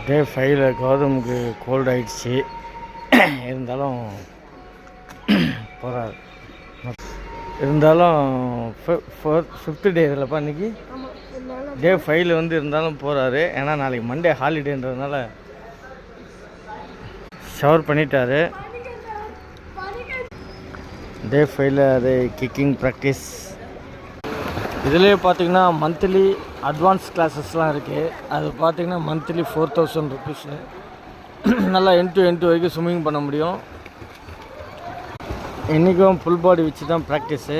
டே 5ல் கௌதமுக்கு gold ஆகிடுச்சு. இருந்தாலும் போகிறார். இருந்தாலும் 5th டே இல்லைப்பா இன்றைக்கி. டே 5ல் வந்து இருந்தாலும் போகிறாரு. ஏன்னா நாளைக்கு மண்டே ஹாலிடேன்றதுனால ஷவர் பண்ணிட்டாரு. டே 5ல் அது கிக்கிங் ப்ராக்டிஸ். இதிலே பார்த்திங்கன்னா மந்த்லி அட்வான்ஸ் கிளாஸஸ்லாம் இருக்குது. அது பார்த்திங்கன்னா மந்த்லி 4000 ருபீஸு. நல்லா என் டு வரைக்கும் ஸ்விம்மிங் பண்ண முடியும். இன்றைக்கும் ஃபுல் பாடி வச்சு தான் ப்ராக்டிஸு.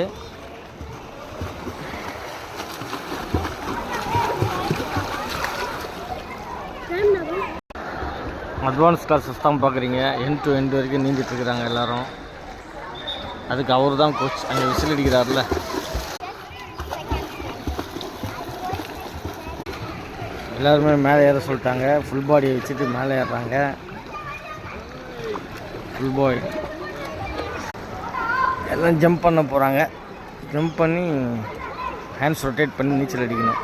அட்வான்ஸ் கிளாஸஸ் தான் பார்க்குறீங்க. என் டு வரைக்கும் நீந்திட்டுருக்குறாங்க எல்லோரும். அதுக்கு அவர் தான் கோச். அங்கே விசில் அடிக்கிறார்ல. எல்லாருமே மேலே ஏற சொல்லிட்டாங்க. ஃபுல் பாடியை வச்சுட்டு மேலே ஏறுறாங்க. ஃபுல் பாடி எல்லாம் ஜம்ப் பண்ண போகிறாங்க. ஜம்ப் பண்ணி ஹேண்ட்ஸ் ரொட்டேட் பண்ணி நீச்சல் அடிக்கணும்.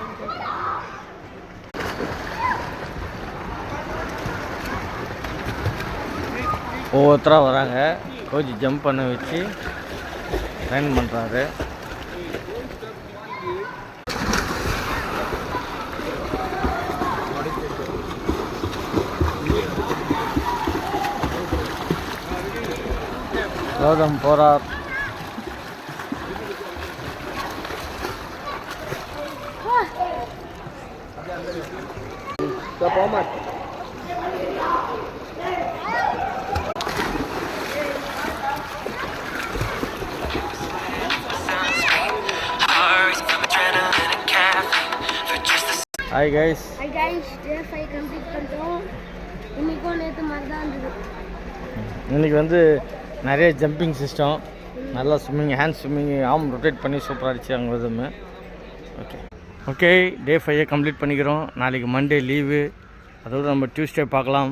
ஒவ்வொருத்தராக வராங்க. கோச் ஜம்ப் பண்ண வச்சு ட்ரைன் பண்ணுறாரு. கௌதம் போகிறார். Hi guys. Hi guys, day 5 complete பண்ணிட்டோம். இன்னைக்கும் நேற்று மாதிரி தான் இருந்தது. இன்னைக்கு வந்து நிறைய ஜம்பிங் சிஸ்டம், நல்லா ஸ்விம்மிங், ஹேண்ட் ஸ்விம்மிங், ஆம் ரொட்டேட் பண்ணி சூப்பராக அடிச்சு அங்கே எதுவுமே. ஓகே டே 5 கம்ப்ளீட் பண்ணிக்கிறோம். நாளைக்கு மண்டே லீவு. அதோடு நம்ம டியூஸ்டே பார்க்கலாம்.